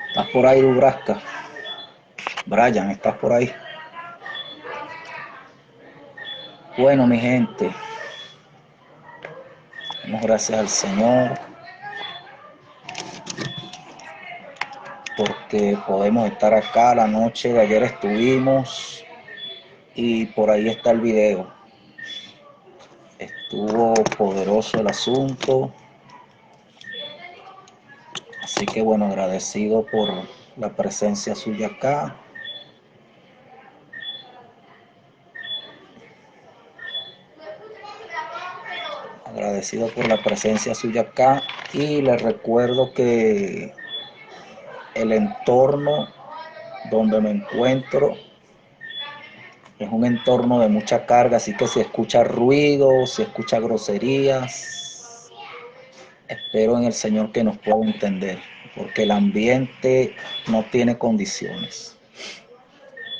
¿Estás por ahí, Dubrasca? Brian, ¿estás por ahí? Bueno, mi gente, damos gracias al Señor porque podemos estar acá. La noche de ayer estuvimos y por ahí está el video. Estuvo poderoso el asunto. Así que bueno, agradecido por la presencia suya acá. Agradecido por la presencia suya acá. Y les recuerdo que el entorno donde me encuentro es un entorno de mucha carga, así que si escucha ruido, si escucha groserías, espero en el Señor que nos pueda entender, porque el ambiente no tiene condiciones.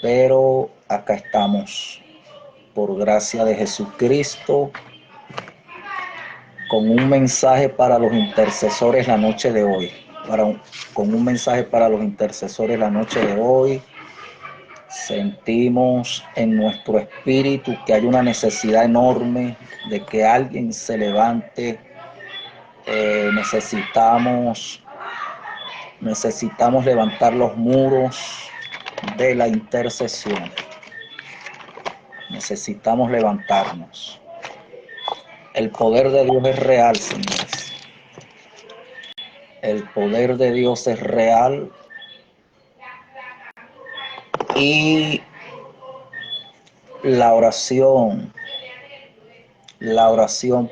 Pero acá estamos, por gracia de Jesucristo, con un mensaje para los intercesores la noche de hoy. Con un mensaje para los intercesores la noche de hoy. Sentimos en nuestro espíritu que hay una necesidad enorme de que alguien se levante. Necesitamos levantar los muros de la intercesión. Necesitamos levantarnos. El poder de Dios es real, señores. El poder de Dios es real y la oración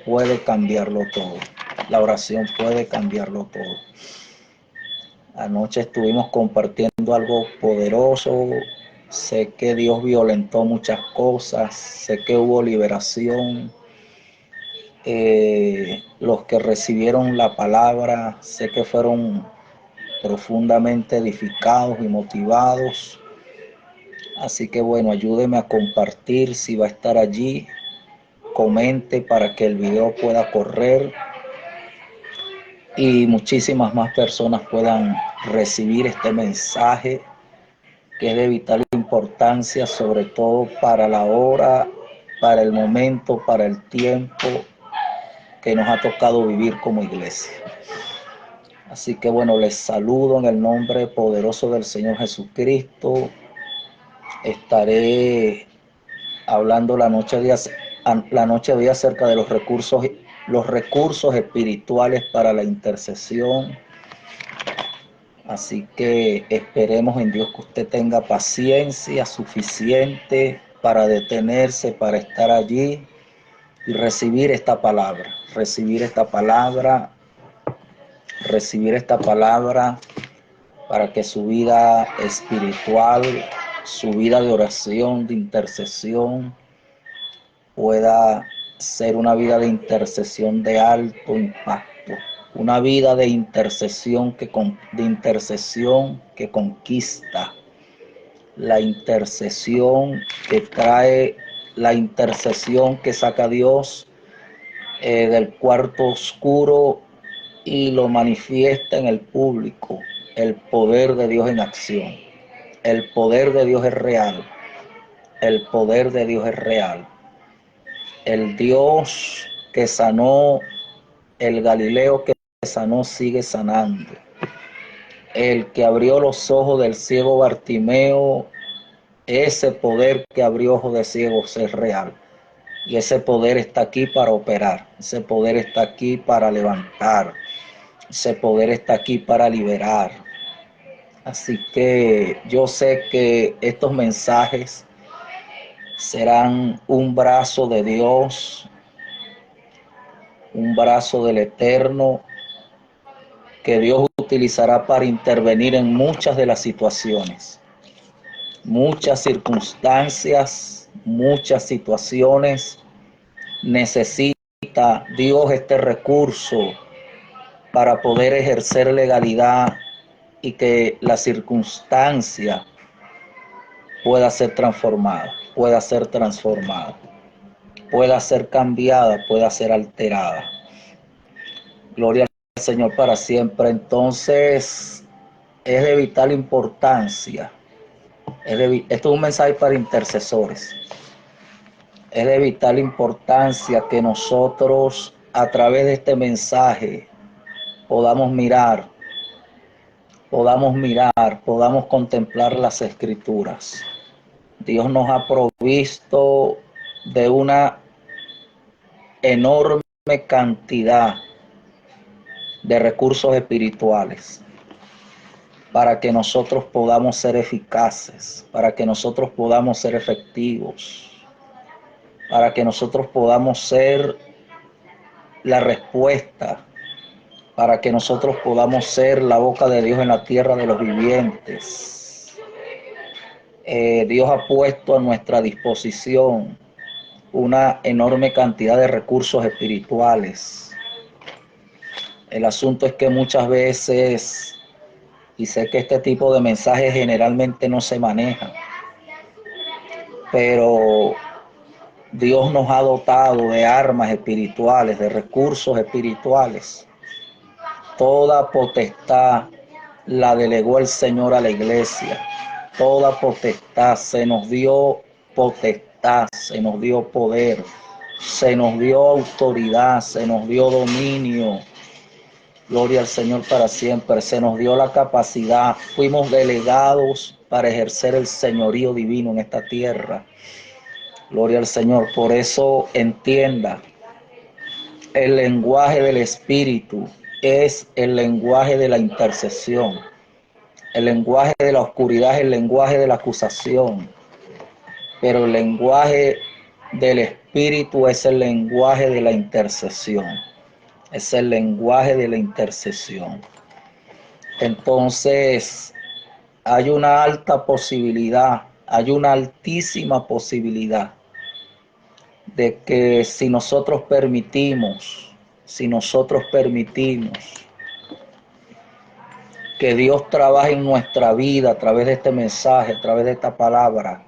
puede cambiarlo todo. La oración puede cambiarlo todo. Anoche estuvimos compartiendo algo poderoso. Sé que Dios violentó muchas cosas. Sé que hubo liberación. Los que recibieron la palabra, sé que fueron profundamente edificados y motivados. Así que bueno, ayúdeme a compartir si va a estar allí. Comente para que el video pueda correr y muchísimas más personas puedan recibir este mensaje que es de vital importancia, sobre todo para la hora, para el momento, para el tiempo que nos ha tocado vivir como iglesia. Así que bueno, les saludo en el nombre poderoso del Señor Jesucristo. Estaré hablando la noche de hoy acerca de los recursos espirituales para la intercesión. Así que esperemos en Dios que usted tenga paciencia suficiente para detenerse, para estar allí y recibir esta palabra, para que su vida espiritual, su vida de oración, de intercesión, pueda ser una vida de intercesión de alto impacto, una vida de intercesión que conquista, la intercesión que trae, la intercesión que saca a Dios del cuarto oscuro y lo manifiesta en el público. El poder de Dios en acción. El poder de Dios es real. El poder de Dios es real. El Dios que sanó, el Galileo que sanó, sigue sanando. El que abrió los ojos del ciego Bartimeo, ese poder que abrió ojos de ciegos es real. Y ese poder está aquí para operar. Ese poder está aquí para levantar. Ese poder está aquí para liberar. Así que yo sé que estos mensajes serán un brazo de Dios, un brazo del Eterno, que Dios utilizará para intervenir en muchas de las situaciones, muchas circunstancias, muchas situaciones. Necesita Dios este recurso para poder ejercer legalidad y que la circunstancia pueda ser transformada, pueda ser transformada, pueda ser cambiada, pueda ser alterada. Gloria al Señor para siempre. Entonces, es de vital importancia. Esto es un mensaje para intercesores. Es de vital importancia que nosotros, a través de este mensaje, podamos podamos contemplar las Escrituras. Dios nos ha provisto de una enorme cantidad de recursos espirituales para que nosotros podamos ser eficaces, para que nosotros podamos ser efectivos, para que nosotros podamos ser la respuesta, para que nosotros podamos ser la boca de Dios en la tierra de los vivientes. Dios ha puesto a nuestra disposición una enorme cantidad de recursos espirituales. El asunto es que muchas veces, y sé que este tipo de mensajes generalmente no se manejan, pero Dios nos ha dotado de armas espirituales, de recursos espirituales. Toda potestad la delegó el Señor a la iglesia. Toda potestad, se nos dio potestad, se nos dio poder, se nos dio autoridad, se nos dio dominio. Gloria al Señor para siempre. Se nos dio la capacidad. Fuimos delegados para ejercer el señorío divino en esta tierra. Gloria al Señor. Por eso entienda, el lenguaje del Espíritu es el lenguaje de la intercesión. El lenguaje de la oscuridad es el lenguaje de la acusación. Pero el lenguaje del Espíritu es el lenguaje de la intercesión. Es el lenguaje de la intercesión. Entonces, hay una alta posibilidad, hay una altísima posibilidad de que si nosotros permitimos que Dios trabaje en nuestra vida a través de este mensaje, a través de esta palabra,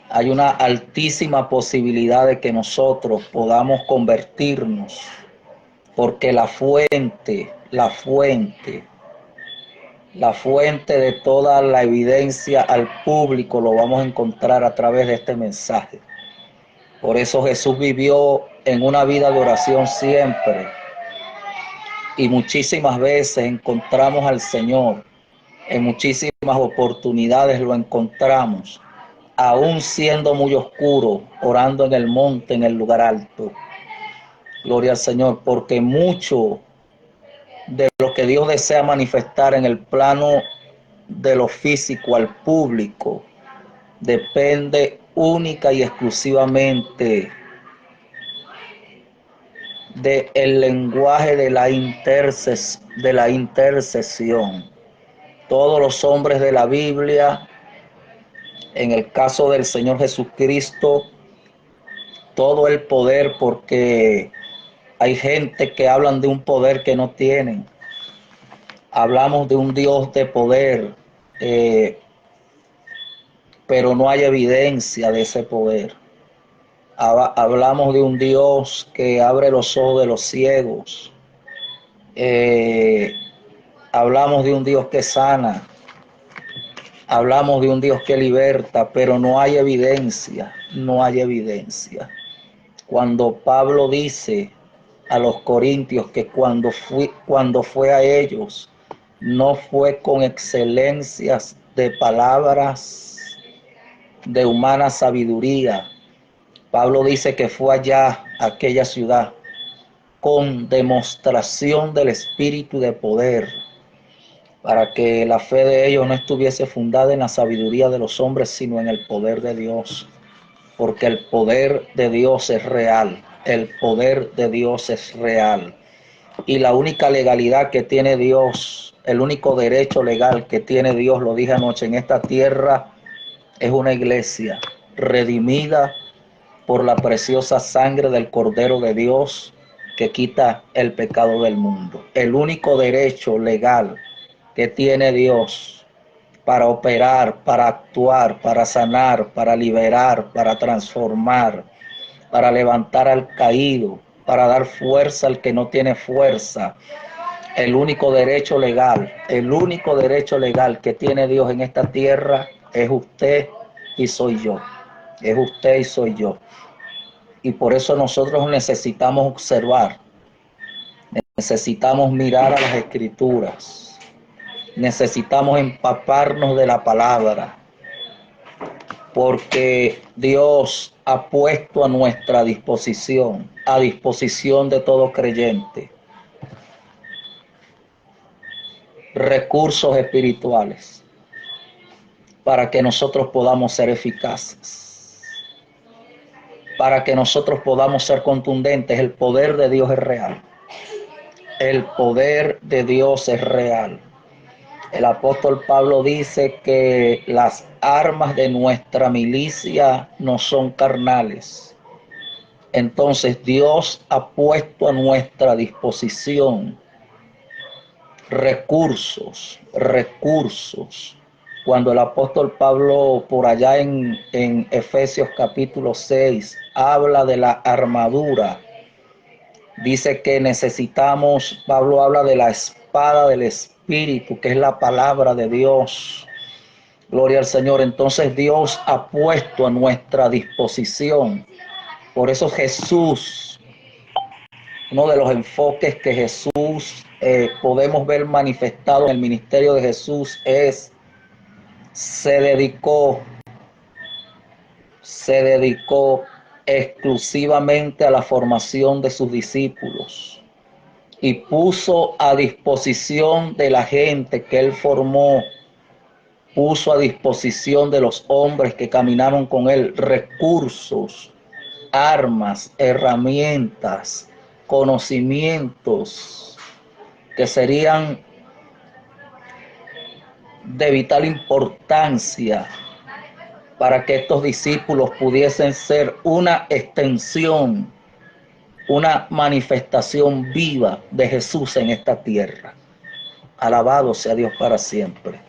hay una altísima posibilidad de que nosotros podamos convertirnos, porque la fuente de toda la evidencia al público lo vamos a encontrar a través de este mensaje. Por eso Jesús vivió en una vida de oración siempre. Y muchísimas veces encontramos al Señor. En muchísimas oportunidades lo encontramos, aún siendo muy oscuro, orando en el monte, en el lugar alto. Gloria al Señor, porque mucho de lo que Dios desea manifestar en el plano de lo físico al público depende única y exclusivamente del lenguaje de la intercesión. Todos los hombres de la Biblia, en el caso del Señor Jesucristo, todo el poder, porque hay gente que hablan de un poder que no tienen. Hablamos de un Dios de poder, pero no hay evidencia de ese poder. Hablamos de un Dios que abre los ojos de los ciegos. Hablamos de un Dios que sana. Hablamos de un Dios que liberta, pero no hay evidencia, no hay evidencia. Cuando Pablo dice a los corintios que cuando fue a ellos, no fue con excelencias de palabras de humana sabiduría. Pablo dice que fue allá, a aquella ciudad, con demostración del Espíritu de poder, para que la fe de ellos no estuviese fundada en la sabiduría de los hombres, sino en el poder de Dios. porque el poder de Dios es real. El poder de Dios es real. Y la única legalidad que tiene Dios, el único derecho legal que tiene Dios, lo dije anoche, en esta tierra es una iglesia redimida por la preciosa sangre del Cordero de Dios que quita el pecado del mundo. El único derecho legal que tiene Dios para operar, para actuar, para sanar, para liberar, para transformar, para levantar al caído, para dar fuerza al que no tiene fuerza. El único derecho legal que tiene Dios en esta tierra es usted y soy yo. Es usted y soy yo. Y por eso nosotros necesitamos observar, necesitamos mirar a las Escrituras, necesitamos empaparnos de la palabra, porque Dios ha puesto a nuestra disposición, a disposición de todo creyente, recursos espirituales para que nosotros podamos ser eficaces, para que nosotros podamos ser contundentes. El poder de Dios es real. El poder de Dios es real. El apóstol Pablo dice que las armas de nuestra milicia no son carnales. Entonces Dios ha puesto a nuestra disposición recursos. Cuando el apóstol Pablo por allá en Efesios capítulo 6 habla de la armadura, dice que necesitamos, Pablo habla de la espada del Espíritu, que es la palabra de Dios. Gloria al Señor. Entonces Dios ha puesto a nuestra disposición. Por eso Jesús, uno de los enfoques que Jesús podemos ver manifestado en el ministerio de Jesús es, se dedicó exclusivamente a la formación de sus discípulos y puso a disposición de la gente que él formó, puso a disposición de los hombres que caminaron con él recursos, armas, herramientas, conocimientos que serían de vital importancia para que estos discípulos pudiesen ser una extensión, una manifestación viva de Jesús en esta tierra. Alabado sea Dios para siempre.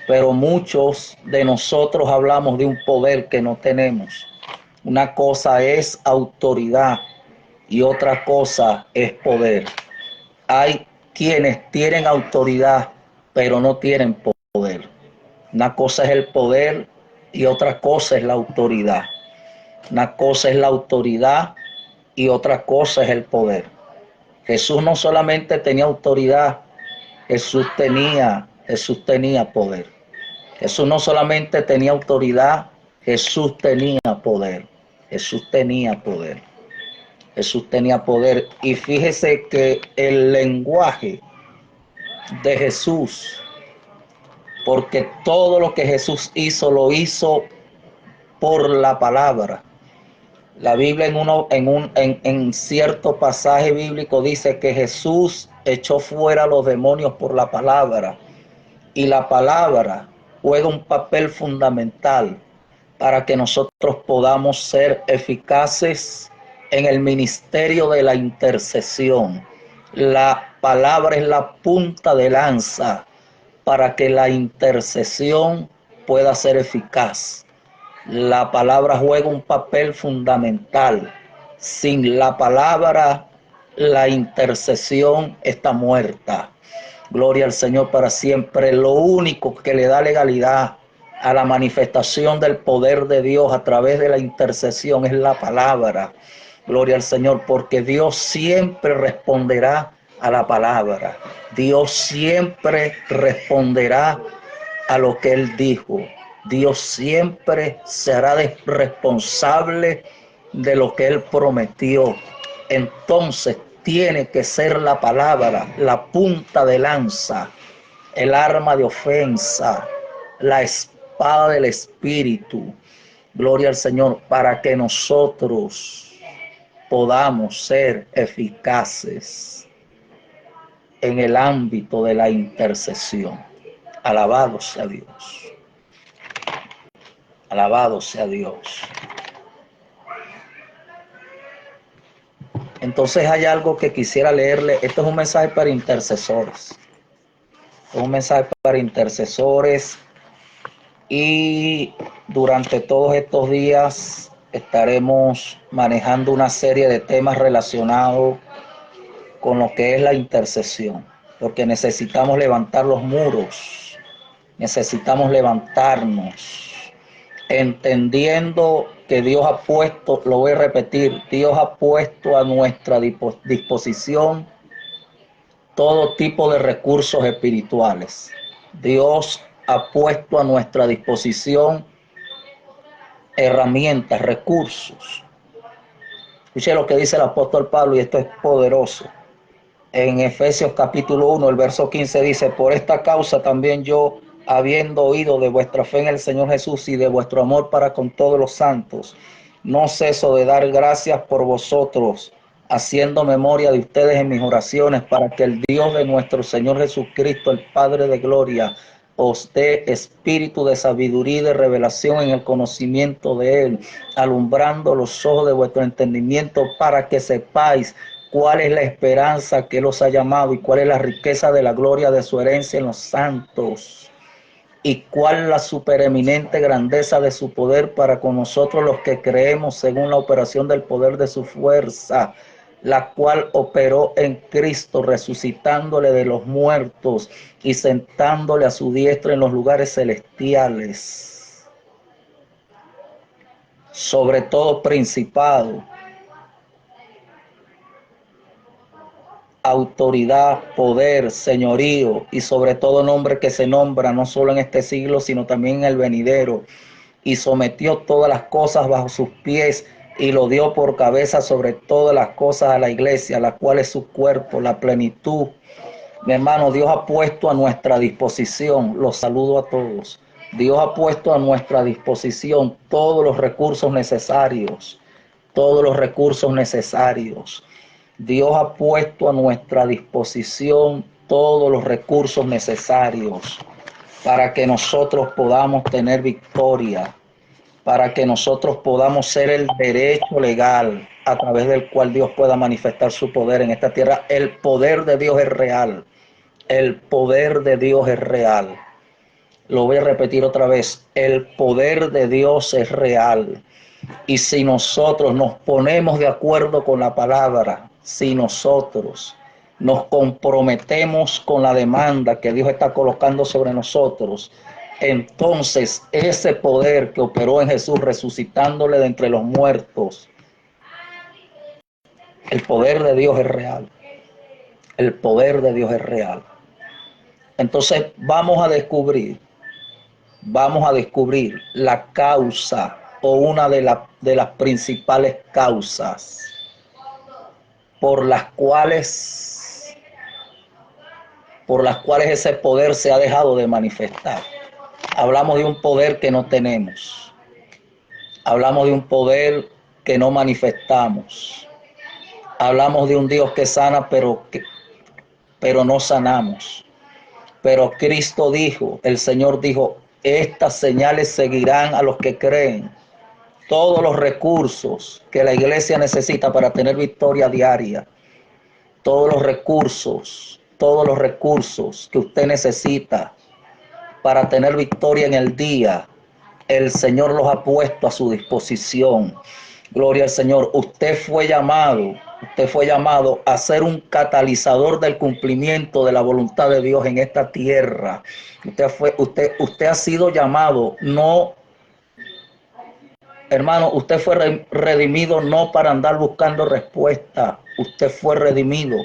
Pero muchos de nosotros hablamos de un poder que no tenemos. Una cosa es autoridad y otra cosa es poder. Hay quienes tienen autoridad, pero no tienen poder. Una cosa es el poder y otra cosa es la autoridad. Una cosa es la autoridad y otra cosa es el poder. Jesús no solamente tenía autoridad, Jesús tenía poder. Jesús no solamente tenía autoridad, Jesús tenía poder. Jesús tenía poder. Jesús tenía poder. Y fíjese que el lenguaje de Jesús, porque todo lo que Jesús hizo, lo hizo por la palabra. La Biblia en cierto pasaje bíblico dice que Jesús echó fuera a los demonios por la palabra. Y la palabra juega un papel fundamental para que nosotros podamos ser eficaces en el ministerio de la intercesión. La palabra es la punta de lanza para que la intercesión pueda ser eficaz. La palabra juega un papel fundamental. Sin la palabra, la intercesión está muerta. Gloria al Señor para siempre. Lo único que le da legalidad a la manifestación del poder de Dios a través de la intercesión es la palabra. Gloria al Señor, porque Dios siempre responderá a la palabra. Dios siempre responderá a lo que Él dijo. Dios siempre será responsable de lo que Él prometió. Entonces tiene que ser la palabra, la punta de lanza, el arma de ofensa, la espada del Espíritu, Gloria al Señor, para que nosotros podamos ser eficaces en el ámbito de la intercesión. Alabado sea Dios. Alabado sea Dios. Entonces hay algo que quisiera leerle. Esto es un mensaje para intercesores. Es un mensaje para intercesores. Y durante todos estos días estaremos manejando una serie de temas relacionados con lo que es la intercesión. Porque necesitamos levantar los muros. Necesitamos levantarnos, entendiendo que Dios ha puesto, lo voy a repetir, Dios ha puesto a nuestra disposición todo tipo de recursos espirituales. Dios ha puesto a nuestra disposición herramientas, recursos. Escuche lo que dice el apóstol Pablo, y esto es poderoso. En Efesios capítulo 1, el verso 15 dice: por esta causa también yo, habiendo oído de vuestra fe en el Señor Jesús y de vuestro amor para con todos los santos, no ceso de dar gracias por vosotros, haciendo memoria de ustedes en mis oraciones, para que el Dios de nuestro Señor Jesucristo, el Padre de gloria, os dé espíritu de sabiduría y de revelación en el conocimiento de Él, alumbrando los ojos de vuestro entendimiento, para que sepáis cuál es la esperanza que Él os ha llamado y cuál es la riqueza de la gloria de su herencia en los santos, y cuál la supereminente grandeza de su poder para con nosotros los que creemos, según la operación del poder de su fuerza, la cual operó en Cristo, resucitándole de los muertos y sentándole a su diestra en los lugares celestiales, sobre todo principado, autoridad, poder, señorío y sobre todo nombre que se nombra no solo en este siglo, sino también en el venidero, y sometió todas las cosas bajo sus pies y lo dio por cabeza sobre todas las cosas a la iglesia, la cual es su cuerpo, la plenitud. Mi hermano, Dios ha puesto a nuestra disposición, los saludo a todos, Dios ha puesto a nuestra disposición todos los recursos necesarios, todos los recursos necesarios. Dios ha puesto a nuestra disposición todos los recursos necesarios para que nosotros podamos tener victoria, para que nosotros podamos ser el derecho legal a través del cual Dios pueda manifestar su poder en esta tierra. El poder de Dios es real. El poder de Dios es real. Lo voy a repetir otra vez. El poder de Dios es real. Y si nosotros nos ponemos de acuerdo con la palabra, si nosotros nos comprometemos con la demanda que Dios está colocando sobre nosotros, entonces ese poder que operó en Jesús resucitándole de entre los muertos, el poder de Dios es real. El poder de Dios es real. Entonces vamos a descubrir la causa o una de las principales causas por las cuales ese poder se ha dejado de manifestar. Hablamos de un poder que no tenemos. Hablamos de un poder que no manifestamos. Hablamos de un Dios que sana, pero no sanamos. Pero Cristo dijo, el Señor dijo, estas señales seguirán a los que creen. Todos los recursos que la iglesia necesita para tener victoria diaria, todos los recursos que usted necesita para tener victoria en el día, el Señor los ha puesto a su disposición. Gloria al Señor. Usted fue llamado a ser un catalizador del cumplimiento de la voluntad de Dios en esta tierra. Usted ha sido llamado, no, hermano, usted fue redimido no para andar buscando respuesta. Usted fue redimido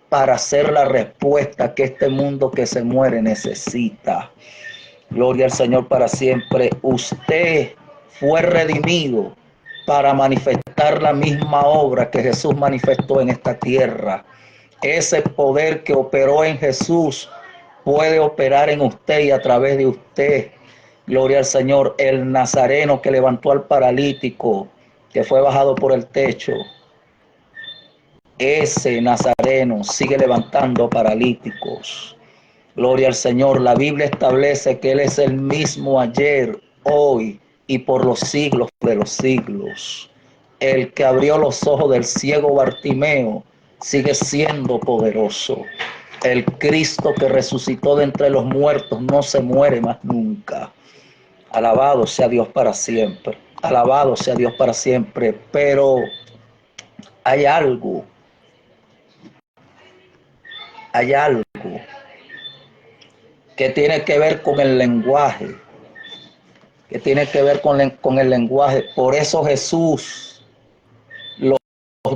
para ser la respuesta que este mundo que se muere necesita. Gloria al Señor para siempre. Usted fue redimido para manifestar la misma obra que Jesús manifestó en esta tierra. Ese poder que operó en Jesús puede operar en usted y a través de usted. Gloria al Señor. El nazareno que levantó al paralítico, que fue bajado por el techo. Ese nazareno sigue levantando paralíticos. Gloria al Señor. La Biblia establece que Él es el mismo ayer, hoy y por los siglos de los siglos. El que abrió los ojos del ciego Bartimeo sigue siendo poderoso. El Cristo que resucitó de entre los muertos no se muere más nunca. Alabado sea Dios para siempre. Alabado sea Dios para siempre. Pero hay algo, hay algo que tiene que ver con el lenguaje, que tiene que ver con el lenguaje. Por eso Jesús, los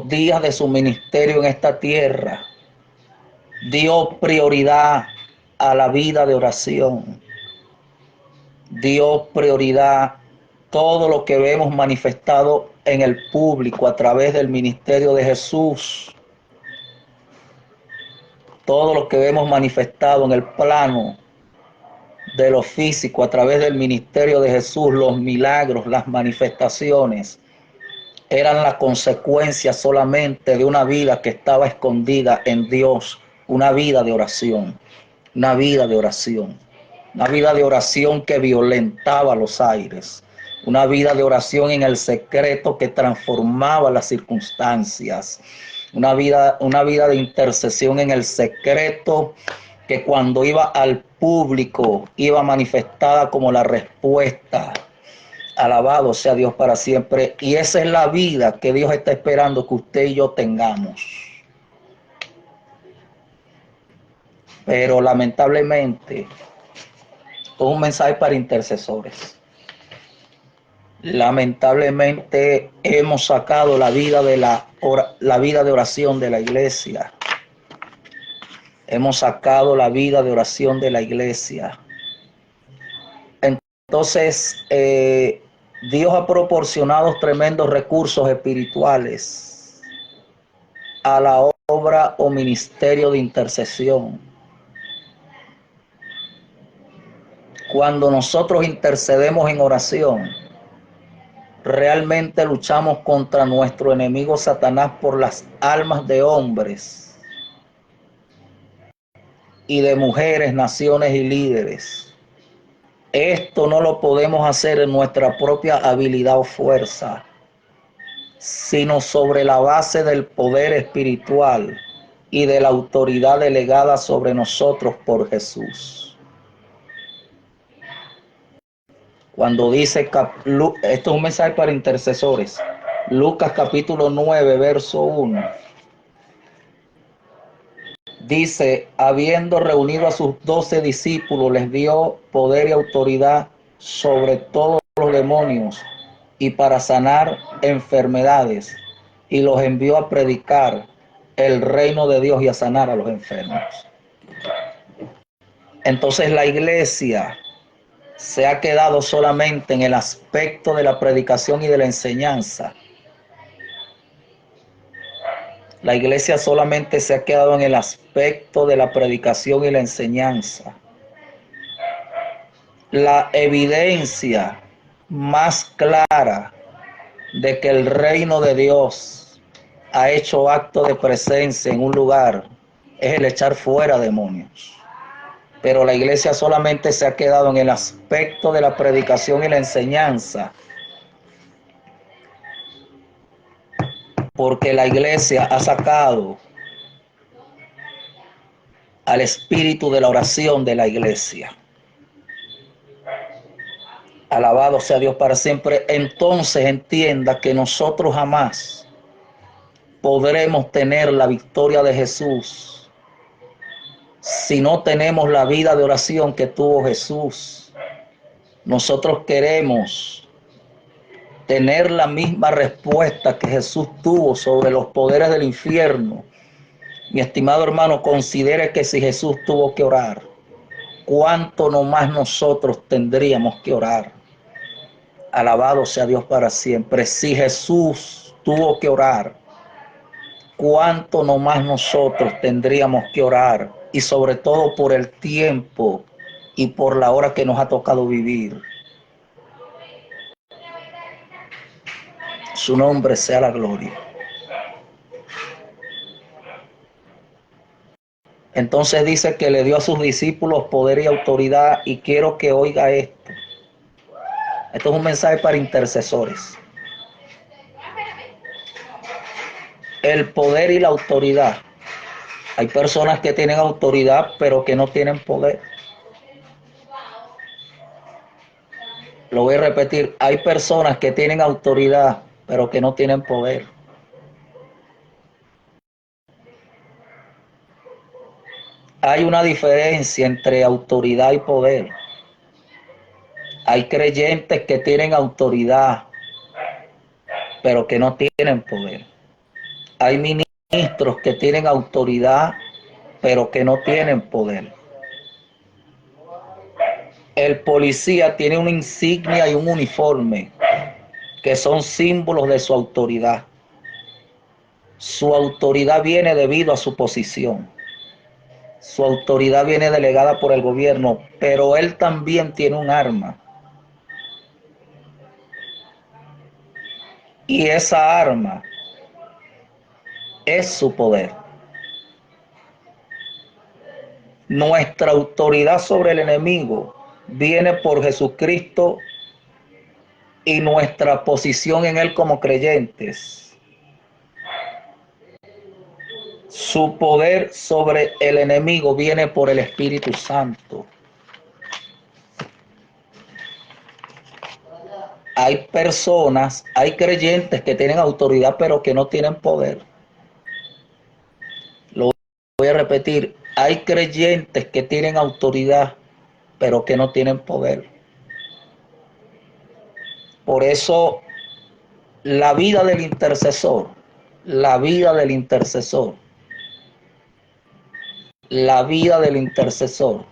días de su ministerio en esta tierra, dio prioridad a la vida de oración. Dio prioridad todo lo que vemos manifestado en el público a través del ministerio de Jesús. Todo lo que vemos manifestado en el plano de lo físico a través del ministerio de Jesús, los milagros, las manifestaciones, eran la consecuencia solamente de una vida que estaba escondida en Dios, una vida de oración, una vida de oración, una vida de oración que violentaba los aires, una vida de oración en el secreto que transformaba las circunstancias, una vida de intercesión en el secreto que cuando iba al público iba manifestada como la respuesta. Alabado sea Dios para siempre. Y esa es la vida que Dios está esperando que usted y yo tengamos. Pero lamentablemente, un mensaje para intercesores. Lamentablemente hemos sacado la vida de la vida de oración de la iglesia. Hemos sacado la vida de oración de la iglesia. Entonces, Dios ha proporcionado tremendos recursos espirituales a la obra o ministerio de intercesión. Cuando nosotros intercedemos en oración, realmente luchamos contra nuestro enemigo Satanás por las almas de hombres y de mujeres, naciones y líderes. Esto no lo podemos hacer en nuestra propia habilidad o fuerza, sino sobre la base del poder espiritual y de la autoridad delegada sobre nosotros por Jesús. Cuando dice, esto es un mensaje para intercesores, Lucas capítulo 9, verso 1, dice, habiendo reunido a sus 12 discípulos, les dio poder y autoridad sobre todos los demonios y para sanar enfermedades, y los envió a predicar el reino de Dios y a sanar a los enfermos. Entonces la iglesia se ha quedado solamente en el aspecto de la predicación y de la enseñanza. La iglesia solamente se ha quedado en el aspecto de la predicación y la enseñanza. La evidencia más clara de que el reino de Dios ha hecho acto de presencia en un lugar es el echar fuera demonios. Pero la iglesia solamente se ha quedado en el aspecto de la predicación y la enseñanza, porque la iglesia ha sacado al espíritu de la oración de la iglesia. Alabado sea Dios para siempre. Entonces entienda que nosotros jamás podremos tener la victoria de Jesús si no tenemos la vida de oración que tuvo Jesús. Nosotros queremos tener la misma respuesta que Jesús tuvo sobre los poderes del infierno. Mi estimado hermano, considere que si Jesús tuvo que orar, ¿cuánto no más nosotros tendríamos que orar? Alabado sea Dios para siempre. Si Jesús tuvo que orar, ¿cuánto no más nosotros tendríamos que orar? Y sobre todo por el tiempo y por la hora que nos ha tocado vivir. Su nombre sea la gloria. Entonces dice que le dio a sus discípulos poder y autoridad, y quiero que oiga esto. Esto es un mensaje para intercesores. El poder y la autoridad. Hay personas que tienen autoridad pero que no tienen poder. Lo voy a repetir. Hay personas que tienen autoridad pero que no tienen poder. Hay una diferencia entre autoridad y poder. Hay creyentes que tienen autoridad pero que no tienen poder. Hay ministros que tienen autoridad pero que no tienen poder. El policía tiene una insignia y un uniforme que son símbolos de su autoridad. Su autoridad viene debido a su posición. Su autoridad viene delegada por el gobierno, pero él también tiene un arma. Y esa arma es su poder. Nuestra autoridad sobre el enemigo viene por Jesucristo y nuestra posición en él como creyentes. Su poder sobre el enemigo viene por el Espíritu Santo. Hay personas, hay creyentes que tienen autoridad pero que no tienen poder. Lo voy a repetir, hay creyentes que tienen autoridad pero que no tienen poder. Por eso la vida del intercesor, la vida del intercesor, la vida del intercesor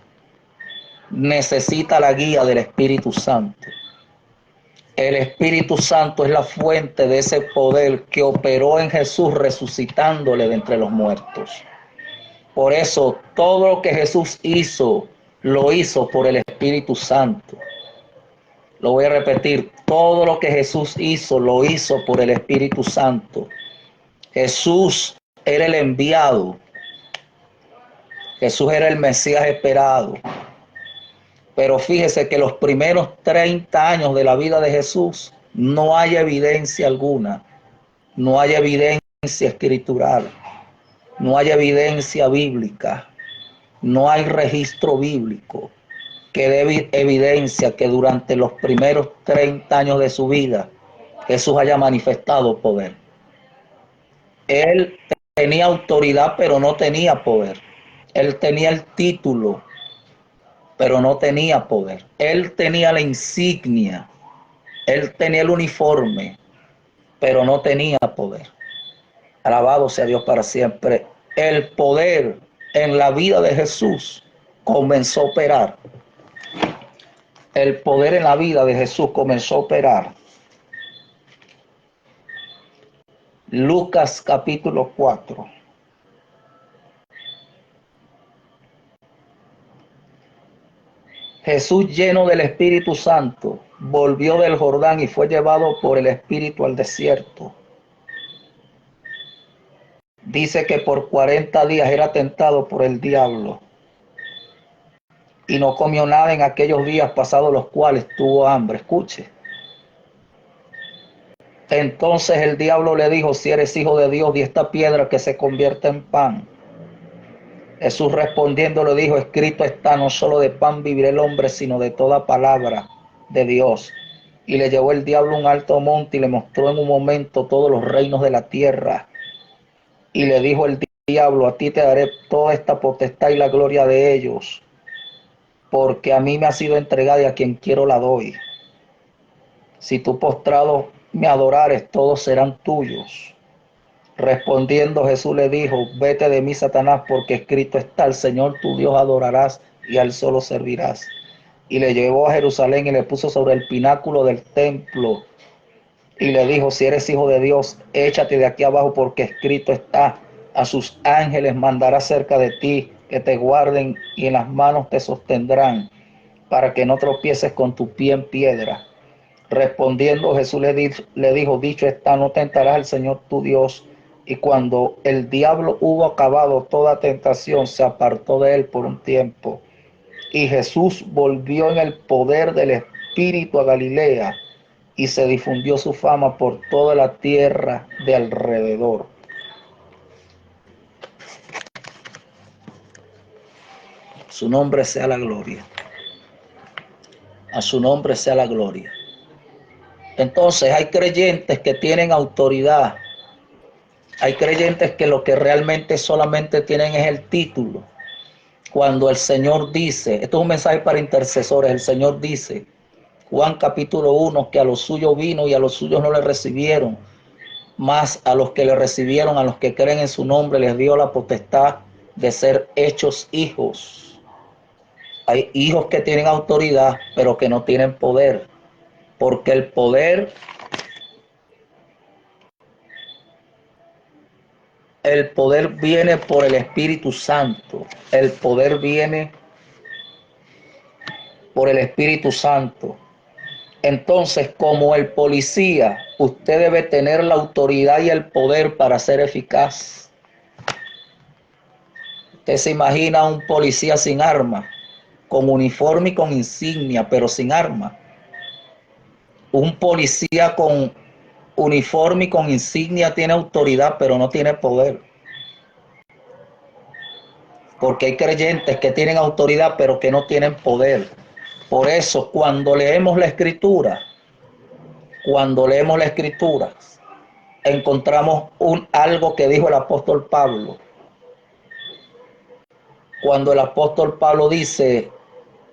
necesita la guía del Espíritu Santo. El Espíritu Santo es la fuente de ese poder que operó en Jesús resucitándole de entre los muertos. Por eso todo lo que Jesús hizo, lo hizo por el Espíritu Santo. Lo voy a repetir, todo lo que Jesús hizo, lo hizo por el Espíritu Santo. Jesús era el enviado. Jesús era el Mesías esperado. Pero fíjese que los primeros 30 años de la vida de Jesús no hay evidencia alguna. No hay evidencia escritural. No hay evidencia bíblica. No hay registro bíblico que dé evidencia que durante los primeros 30 años de su vida Jesús haya manifestado poder. Él tenía autoridad pero no tenía poder. Él tenía el título pero no tenía poder. Él tenía la insignia, él tenía el uniforme, pero no tenía poder. Alabado sea Dios para siempre. El poder en la vida de Jesús comenzó a operar. El poder en la vida de Jesús comenzó a operar. Lucas capítulo 4. Jesús, lleno del Espíritu Santo, volvió del Jordán y fue llevado por el Espíritu al desierto. Dice que por 40 días era tentado por el diablo y no comió nada en aquellos días pasados los cuales tuvo hambre. Escuche. Entonces el diablo le dijo: si eres hijo de Dios, di esta piedra que se convierta en pan. Jesús respondiendo le dijo: escrito está, no solo de pan vivirá el hombre, sino de toda palabra de Dios. Y le llevó el diablo a un alto monte y le mostró en un momento todos los reinos de la tierra. Y le dijo el diablo: a ti te daré toda esta potestad y la gloria de ellos, porque a mí me ha sido entregada y a quien quiero la doy. Si tú postrado me adorares, todos serán tuyos. Respondiendo Jesús le dijo: vete de mí, Satanás, porque escrito está, al Señor tu Dios adorarás y a él solo servirás. Y le llevó a Jerusalén y le puso sobre el pináculo del templo y le dijo: si eres hijo de Dios, échate de aquí abajo, porque escrito está, a sus ángeles mandará cerca de ti, que te guarden, y en las manos te sostendrán, para que no tropieces con tu pie en piedra. Respondiendo Jesús le dijo, dicho está, no tentarás al Señor tu Dios. Y cuando el diablo hubo acabado toda tentación, se apartó de él por un tiempo. Y Jesús volvió en el poder del Espíritu a Galilea, y se difundió su fama por toda la tierra de alrededor. Su nombre sea la gloria. A su nombre sea la gloria. Entonces hay creyentes que tienen autoridad. Hay creyentes que lo que realmente solamente tienen es el título. Cuando el Señor dice, esto es un mensaje para intercesores, el Señor dice, Juan capítulo 1, que a los suyos vino y a los suyos no le recibieron, mas a los que le recibieron, a los que creen en su nombre, les dio la potestad de ser hechos hijos. Hay hijos que tienen autoridad, pero que no tienen poder, porque el poder viene por el Espíritu Santo. El poder viene por el Espíritu Santo. Entonces, como el policía, usted debe tener la autoridad y el poder para ser eficaz. Usted se imagina un policía sin arma, con uniforme y con insignia, pero sin arma. Un policía con uniforme y con insignia tiene autoridad, pero no tiene poder. Porque hay creyentes que tienen autoridad, pero que no tienen poder. Por eso, cuando leemos la Escritura, encontramos algo que dijo el apóstol Pablo. Cuando el apóstol Pablo dice,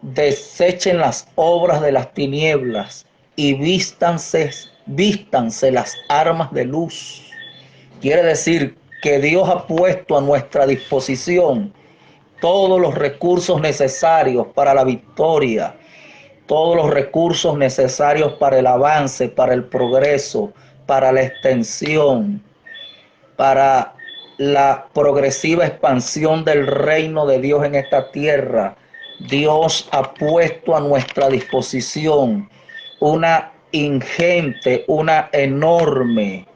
desechen las obras de las tinieblas y vístanse las armas de luz. Quiere decir que Dios ha puesto a nuestra disposición todos los recursos necesarios para la victoria, todos los recursos necesarios para el avance, para el progreso, para la extensión, para la progresiva expansión del reino de Dios en esta tierra. Dios ha puesto a nuestra disposición una ingente, una enorme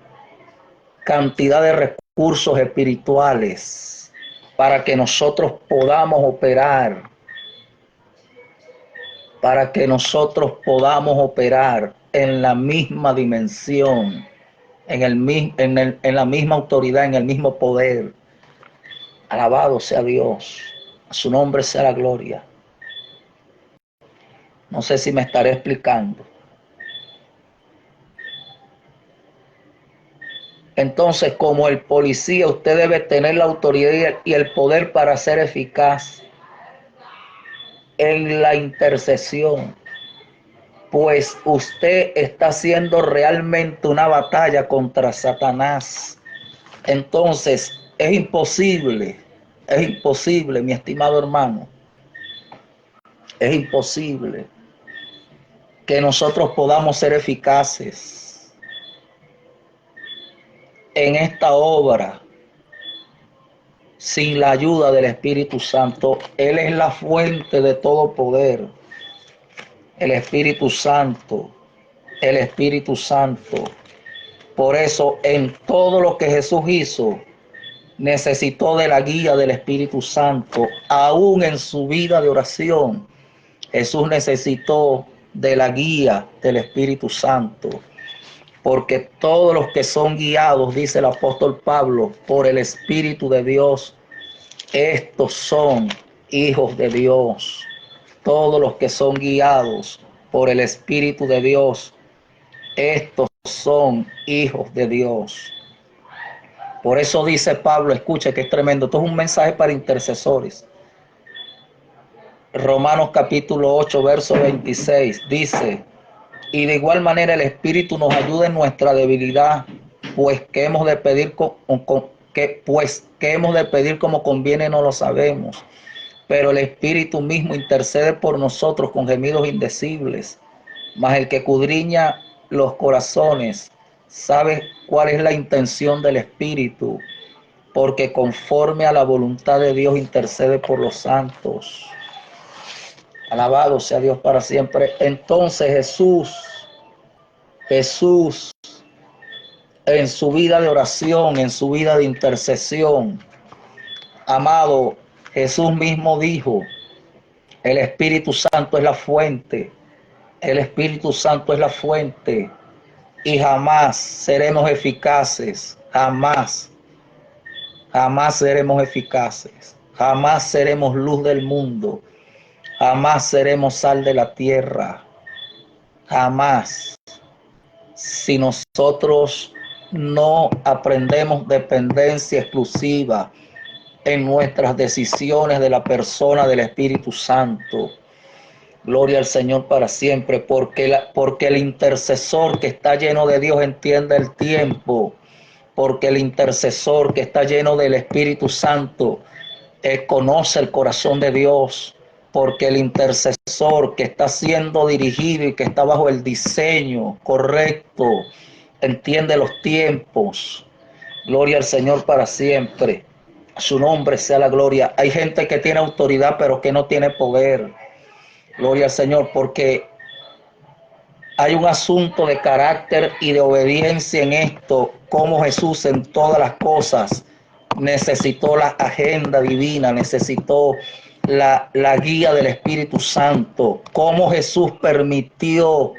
cantidad de recursos espirituales para que nosotros podamos operar, en la misma dimensión, en la misma autoridad, en el mismo poder. Alabado sea Dios, a su nombre sea la gloria. No sé si me estaré explicando. Entonces, como el policía, usted debe tener la autoridad y el poder para ser eficaz en la intercesión, pues usted está haciendo realmente una batalla contra Satanás. Entonces, es imposible, mi estimado hermano, es imposible que nosotros podamos ser eficaces en esta obra sin la ayuda del Espíritu Santo. Él es la fuente de todo poder. El Espíritu Santo, el Espíritu Santo. Por eso, en todo lo que Jesús hizo, necesitó de la guía del Espíritu Santo. Aún en su vida de oración, Jesús necesitó de la guía del Espíritu Santo. Porque todos los que son guiados, dice el apóstol Pablo, por el Espíritu de Dios, estos son hijos de Dios. Todos los que son guiados por el Espíritu de Dios, estos son hijos de Dios. Por eso dice Pablo, escucha que es tremendo, esto es un mensaje para intercesores. Romanos capítulo 8, verso 26, dice, y de igual manera el Espíritu nos ayuda en nuestra debilidad, pues que hemos de pedir como conviene no lo sabemos, pero el Espíritu mismo intercede por nosotros con gemidos indecibles, mas el que escudriña los corazones sabe cuál es la intención del Espíritu, porque conforme a la voluntad de Dios intercede por los santos. Alabado sea Dios para siempre. Entonces Jesús Jesús, en su vida de oración, en su vida de intercesión, amado, Jesús mismo dijo, el Espíritu Santo es la fuente, el Espíritu Santo es la fuente, y jamás seremos eficaces, jamás, jamás seremos eficaces, jamás seremos luz del mundo, jamás seremos sal de la tierra, jamás, si nosotros no aprendemos dependencia exclusiva en nuestras decisiones de la persona del Espíritu Santo. Gloria al Señor para siempre, porque el intercesor que está lleno de Dios entiende el tiempo, porque el intercesor que está lleno del Espíritu Santo conoce el corazón de Dios, porque el intercesor que está siendo dirigido y que está bajo el diseño correcto, entiende los tiempos. Gloria al Señor para siempre. A su nombre sea la gloria. Hay gente que tiene autoridad pero que no tiene poder. Gloria al Señor, porque hay un asunto de carácter y de obediencia en esto, como Jesús en todas las cosas necesitó la agenda divina, necesitó la guía del Espíritu Santo, como Jesús permitió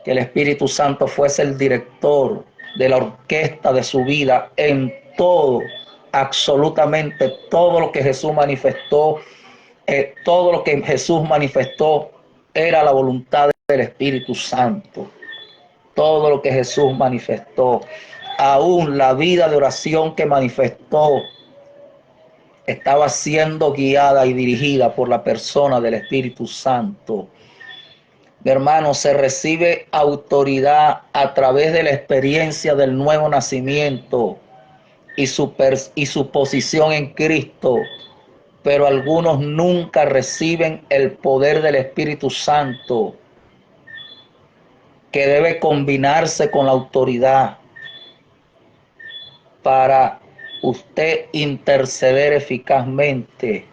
que el Espíritu Santo fuese el director de la orquesta de su vida en todo, absolutamente todo lo que Jesús manifestó, todo lo que Jesús manifestó era la voluntad del Espíritu Santo. Todo lo que Jesús manifestó, aún la vida de oración que manifestó, estaba siendo guiada y dirigida por la persona del Espíritu Santo. Mi hermano, se recibe autoridad a través de la experiencia del nuevo nacimiento y su posición en Cristo, pero algunos nunca reciben el poder del Espíritu Santo, que debe combinarse con la autoridad para usted interceder eficazmente.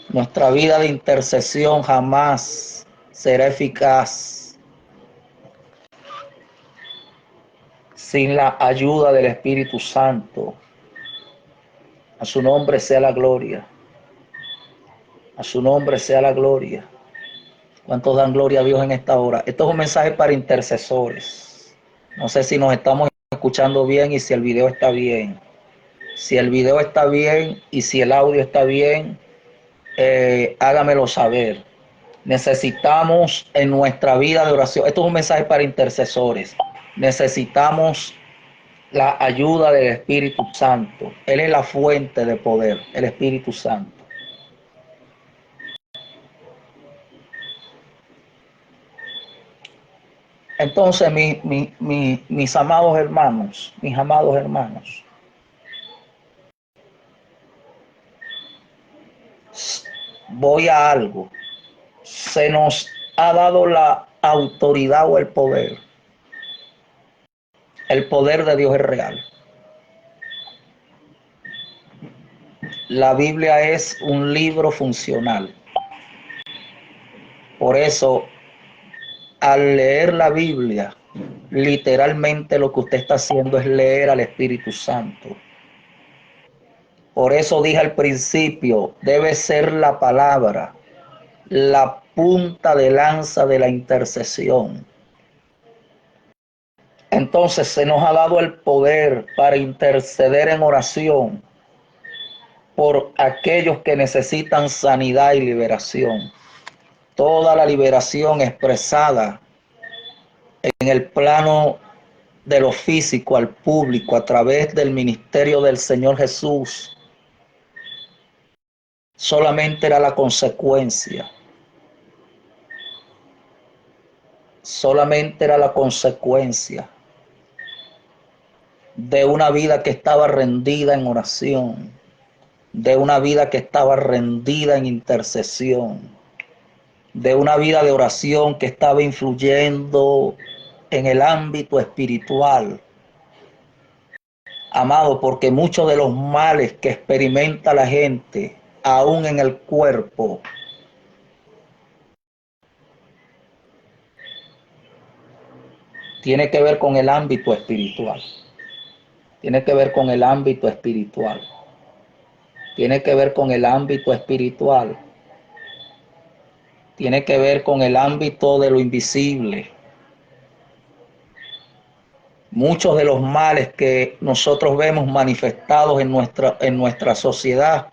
Nuestra vida de intercesión jamás será eficaz sin la ayuda del Espíritu Santo. A su nombre sea la gloria. A su nombre sea la gloria. ¿Cuántos dan gloria a Dios en esta hora? Esto es un mensaje para intercesores. No sé si nos estamos escuchando bien y si el video está bien. Si el video está bien y si el audio está bien, hágamelo saber. Necesitamos en nuestra vida de oración, esto es un mensaje para intercesores, necesitamos la ayuda del Espíritu Santo. Él es la fuente de poder, el Espíritu Santo. Entonces, mis amados hermanos, voy a algo. Se nos ha dado la autoridad o el poder. El poder de Dios es real. La Biblia es un libro funcional. Por eso, al leer la Biblia, literalmente lo que usted está haciendo es leer al Espíritu Santo. Por eso dije al principio, debe ser la palabra la punta de lanza de la intercesión. Entonces se nos ha dado el poder para interceder en oración por aquellos que necesitan sanidad y liberación. Toda la liberación expresada en el plano de lo físico al público a través del ministerio del Señor Jesús solamente era la consecuencia. Solamente era la consecuencia de una vida que estaba rendida en oración, de una vida que estaba rendida en intercesión, de una vida de oración que estaba influyendo en el ámbito espiritual. Amado, porque muchos de los males que experimenta la gente, aún en el cuerpo, tiene que ver con el ámbito espiritual. Tiene que ver con el ámbito espiritual. Tiene que ver con el ámbito espiritual. Tiene que ver con el ámbito de lo invisible. Muchos de los males que nosotros vemos manifestados en nuestra sociedad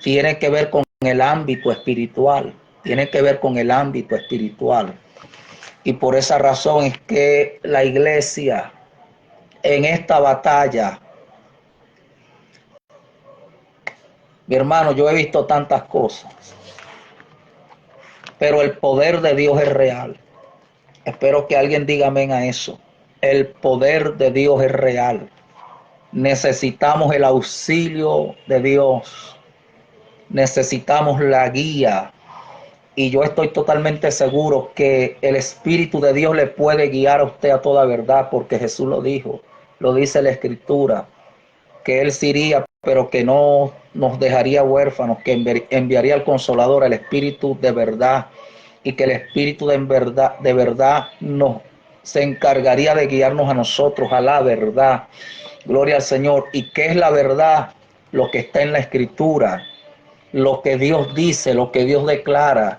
tienen que ver con el ámbito espiritual. Tiene que ver con el ámbito espiritual. Y por esa razón es que la iglesia en esta batalla, mi hermano, yo he visto tantas cosas, pero el poder de Dios es real. Espero que alguien diga amén a eso. El poder de Dios es real. Necesitamos el auxilio de Dios. Necesitamos la guía. Y yo estoy totalmente seguro que el Espíritu de Dios le puede guiar a usted a toda verdad, porque Jesús lo dijo, lo dice la Escritura, que Él se iría, pero que no nos dejaría huérfanos, que enviaría al Consolador, el Espíritu de verdad, y que el Espíritu de verdad nos se encargaría de guiarnos a nosotros a la verdad. Gloria al Señor. ¿Y qué es la verdad? Lo que está en la Escritura, lo que Dios dice, lo que Dios declara.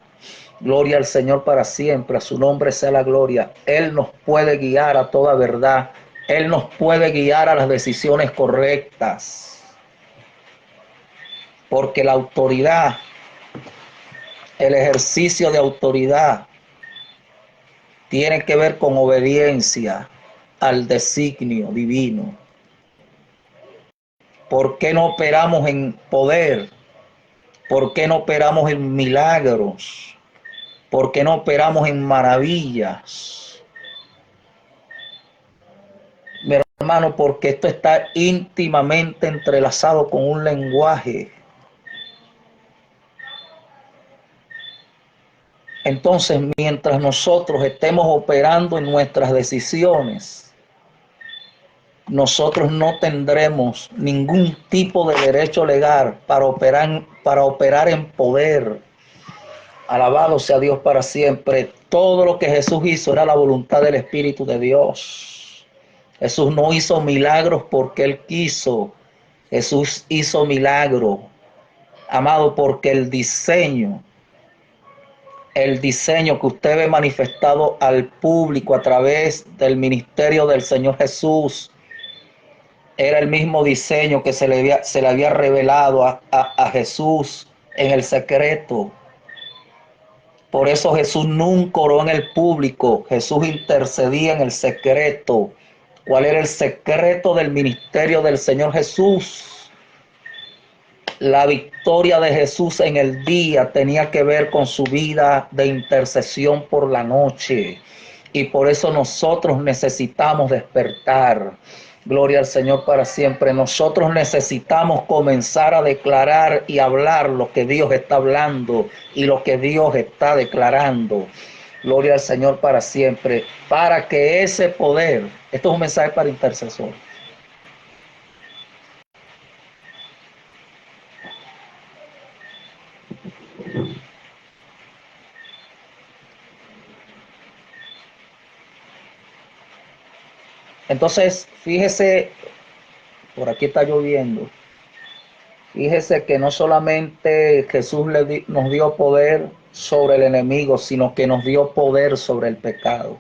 Gloria al Señor para siempre, a su nombre sea la gloria. Él nos puede guiar a toda verdad. Él nos puede guiar a las decisiones correctas. Porque la autoridad, el ejercicio de autoridad, tiene que ver con obediencia al designio divino. ¿Por qué no operamos en poder? ¿Por qué no operamos en milagros? ¿Por qué no operamos en maravillas? Mi hermano, porque esto está íntimamente entrelazado con un lenguaje. Entonces, mientras nosotros estemos operando en nuestras decisiones, nosotros no tendremos ningún tipo de derecho legal para operar en poder. Alabado sea Dios para siempre. Todo lo que Jesús hizo era la voluntad del Espíritu de Dios. Jesús no hizo milagros porque Él quiso. Jesús hizo milagros, amado, porque el diseño que usted ve manifestado al público a través del ministerio del Señor Jesús, era el mismo diseño que se le había revelado a Jesús en el secreto. Por eso Jesús nunca oró en el público, Jesús intercedía en el secreto. ¿Cuál era el secreto del ministerio del Señor Jesús? La victoria de Jesús en el día tenía que ver con su vida de intercesión por la noche. Y por eso nosotros necesitamos despertar. Gloria al Señor para siempre. Nosotros necesitamos comenzar a declarar y hablar lo que Dios está hablando y lo que Dios está declarando. Gloria al Señor para siempre. Para que ese poder, esto es un mensaje para intercesor. Entonces, fíjese, por aquí está lloviendo. Fíjese que no solamente Jesús nos dio poder sobre el enemigo, sino que nos dio poder sobre el pecado.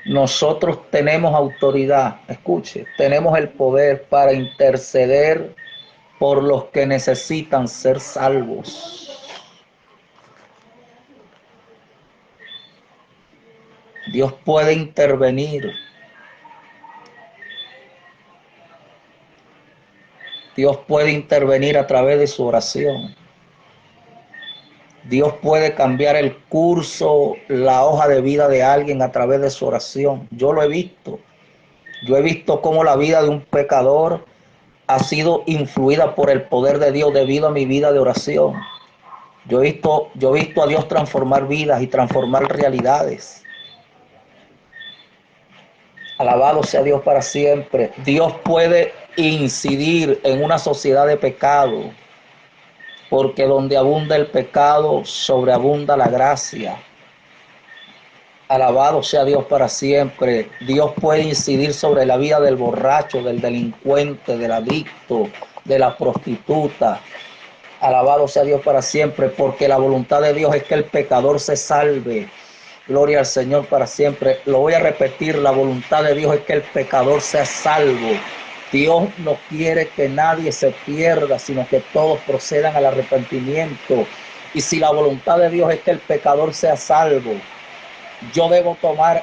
Nosotros tenemos autoridad, escuche, tenemos el poder para interceder por los que necesitan ser salvos. Dios puede intervenir. Dios puede intervenir a través de su oración. Dios puede cambiar el curso, la hoja de vida de alguien a través de su oración. Yo lo he visto. Yo he visto cómo la vida de un pecador ha sido influida por el poder de Dios debido a mi vida de oración. Yo he visto a Dios transformar vidas y transformar realidades. Alabado sea Dios para siempre. Dios puede incidir en una sociedad de pecado, porque donde abunda el pecado, sobreabunda la gracia. Alabado sea Dios para siempre. Dios puede incidir sobre la vida del borracho, del delincuente, del adicto, de la prostituta. Alabado sea Dios para siempre, porque la voluntad de Dios es que el pecador se salve. Gloria al Señor para siempre. Lo voy a repetir, la voluntad de Dios es que el pecador sea salvo. Dios no quiere que nadie se pierda, sino que todos procedan al arrepentimiento. Y si la voluntad de Dios es que el pecador sea salvo, yo debo tomar